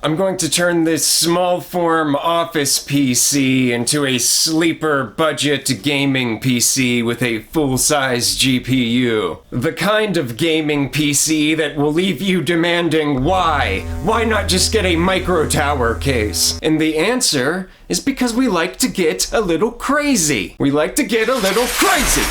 I'm going to turn this small form office PC into a sleeper budget gaming PC with a full-size GPU. The kind of gaming PC that will leave you demanding why? Why not just get a micro tower case? And the answer is because we like to get a little crazy. We like to get a little crazy.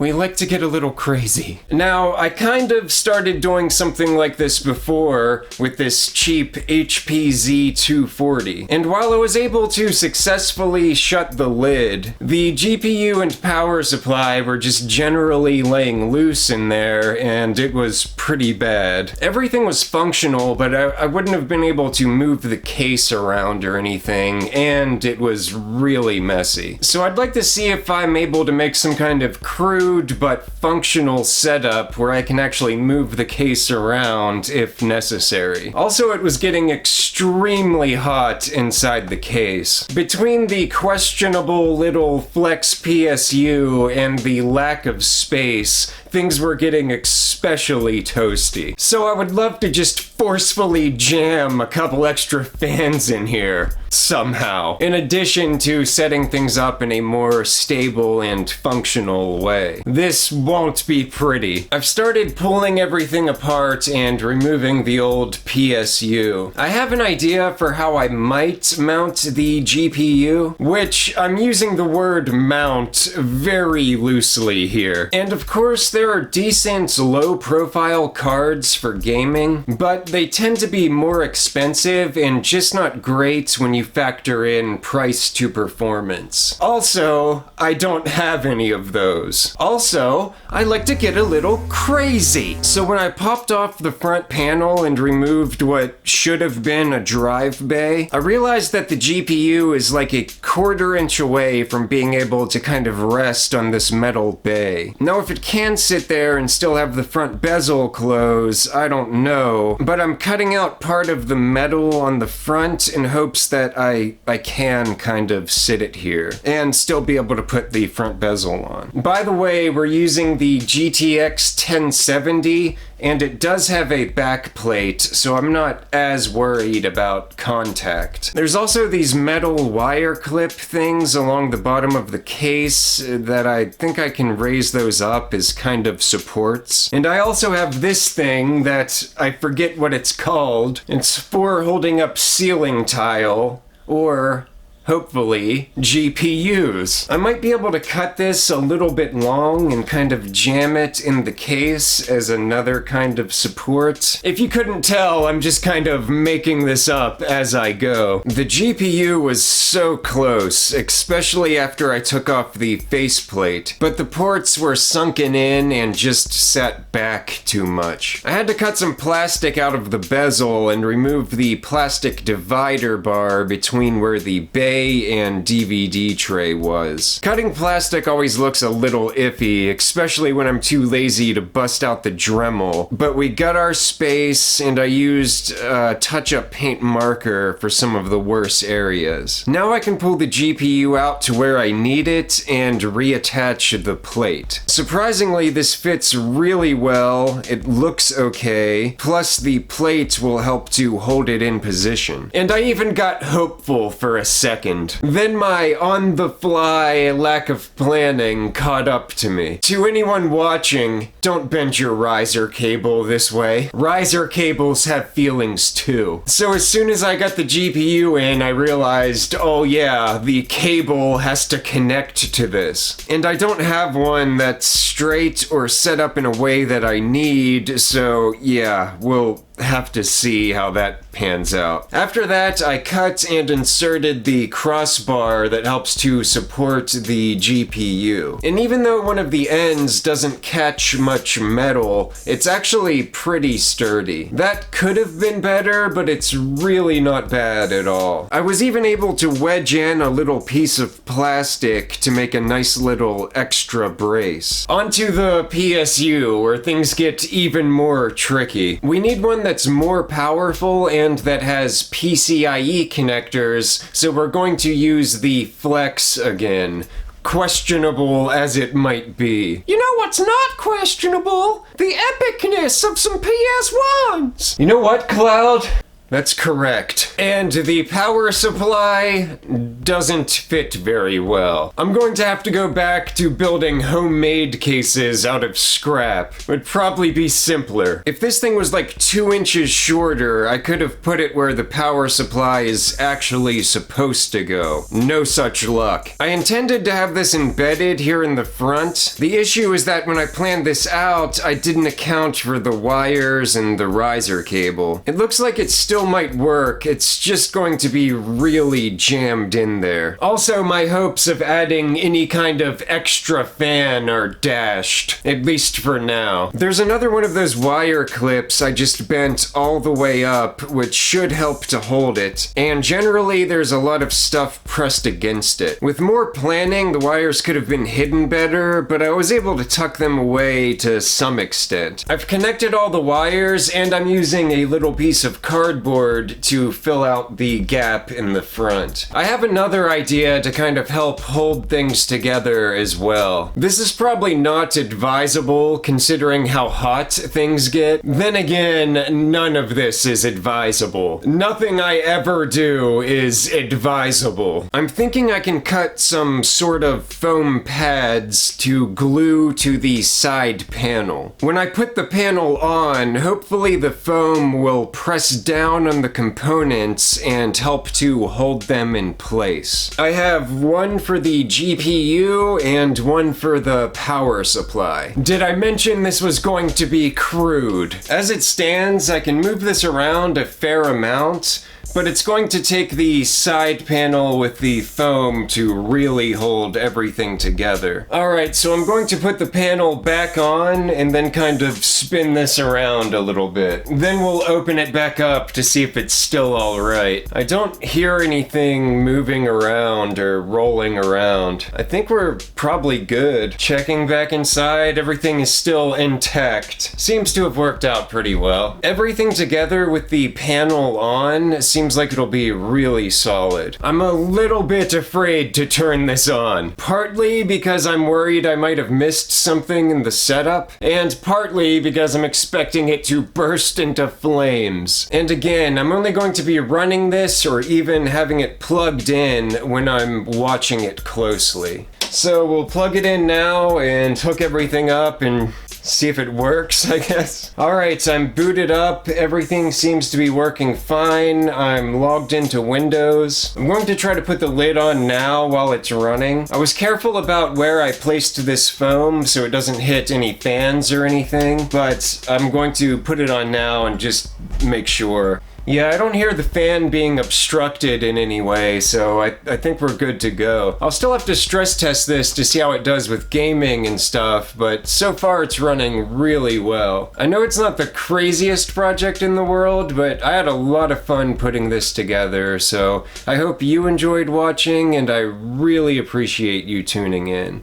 We like to get a little crazy. Now, I kind of started doing something like this before with this cheap HP Z240. And while I was able to successfully shut the lid, the GPU and power supply were just generally laying loose in there, and it was pretty bad. Everything was functional, but I wouldn't have been able to move the case around or anything, and it was really messy. So I'd like to see if I'm able to make some kind of crude but functional setup where I can actually move the case around if necessary. Also, it was getting extremely hot inside the case. Between the questionable little flex PSU and the lack of space, things were getting especially toasty. So I would love to just forcefully jam a couple extra fans in here somehow, in addition to setting things up in a more stable and functional way. This won't be pretty. I've started pulling everything apart and removing the old PSU. I have an idea for how I might mount the GPU, which I'm using the word mount very loosely here. And of course, there are decent low-profile cards for gaming, but they tend to be more expensive and just not great when you factor in price to performance. Also, I don't have any of those. Also, I like to get a little crazy. So when I popped off the front panel and removed what should have been a drive bay, I realized that the GPU is like a quarter-inch away from being able to kind of rest on this metal bay. Now, if it can sit there and still have the front bezel close, I don't know, but I'm cutting out part of the metal on the front in hopes that I can kind of sit it here and still be able to put the front bezel on. By the way, we're using the GTX 1070, and it does have a back plate, so I'm not as worried about contact. There's also these metal wire clip things along the bottom of the case that I think I can raise those up as kind of supports. And I also have this thing that I forget what it's called. It's for holding up ceiling tile, or hopefully, GPUs. I might be able to cut this a little bit long and kind of jam it in the case as another kind of support. If you couldn't tell, I'm just kind of making this up as I go. The GPU was so close, especially after I took off the faceplate, but the ports were sunken in and just sat back too much. I had to cut some plastic out of the bezel and remove the plastic divider bar between where the bay and DVD tray was. Cutting plastic always looks a little iffy, especially when I'm too lazy to bust out the Dremel, but we got our space and I used a touch-up paint marker for some of the worse areas. Now I can pull the GPU out to where I need it and reattach the plate. Surprisingly, this fits really well, it looks okay, plus the plate will help to hold it in position. And I even got hopeful for a second. Then my on-the-fly lack of planning caught up to me. To anyone watching, don't bend your riser cable this way. Riser cables have feelings too. So as soon as I got the GPU in, I realized, oh yeah, the cable has to connect to this. And I don't have one that's straight or set up in a way that I need, so yeah, we'll have to see how that pans out. After that, I cut and inserted the crossbar that helps to support the GPU. And even though one of the ends doesn't catch much metal, it's actually pretty sturdy. That could have been better, but it's really not bad at all. I was even able to wedge in a little piece of plastic to make a nice little extra brace. Onto the PSU, where things get even more tricky. We need one that's more powerful and that has PCIe connectors, so we're going to use the Flex again. questionable as it might be. You know what's not questionable? The epicness of some PS1s! You know what, Cloud? That's correct. And the power supply doesn't fit very well. I'm going to have to go back to building homemade cases out of scrap. Would probably be simpler. If this thing was like 2 inches shorter, I could have put it where the power supply is actually supposed to go. No such luck. I intended to have this embedded here in the front. The issue is that when I planned this out, I didn't account for the wires and the riser cable. It looks like it's still might work, it's just going to be really jammed in there. Also, my hopes of adding any kind of extra fan are dashed, at least for now. There's another one of those wire clips I just bent all the way up, which should help to hold it, and generally there's a lot of stuff pressed against it. With more planning, the wires could have been hidden better, but I was able to tuck them away to some extent. I've connected all the wires, and I'm using a little piece of cardboard to fill out the gap in the front. I have another idea to kind of help hold things together as well. This is probably not advisable considering how hot things get. Then again, none of this is advisable. Nothing I ever do is advisable. I'm thinking I can cut some sort of foam pads to glue to the side panel. When I put the panel on, hopefully the foam will press down on the components and help to hold them in place. I have one for the GPU and one for the power supply. Did I mention this was going to be crude? As it stands, I can move this around a fair amount, but it's going to take the side panel with the foam to really hold everything together. Alright, so I'm going to put the panel back on and then kind of spin this around a little bit. Then we'll open it back up to see if it's still alright. I don't hear anything moving around or rolling around. I think we're probably good. Checking back inside, everything is still intact. Seems to have worked out pretty well. Everything together with the panel on seems like it'll be really solid. I'm a little bit afraid to turn this on. Partly because I'm worried I might have missed something in the setup, and partly because I'm expecting it to burst into flames. And again, I'm only going to be running this or even having it plugged in when I'm watching it closely. So we'll plug it in now and hook everything up and see if it works, I guess. Alright, I'm booted up. Everything seems to be working fine. I'm logged into Windows. I'm going to try to put the lid on now while it's running. I was careful about where I placed this foam so it doesn't hit any fans or anything, but I'm going to put it on now and just make sure. Yeah, I don't hear the fan being obstructed in any way, so I think we're good to go. I'll still have to stress test this to see how it does with gaming and stuff, but so far it's running really well. I know it's not the craziest project in the world, but I had a lot of fun putting this together, so I hope you enjoyed watching, and I really appreciate you tuning in.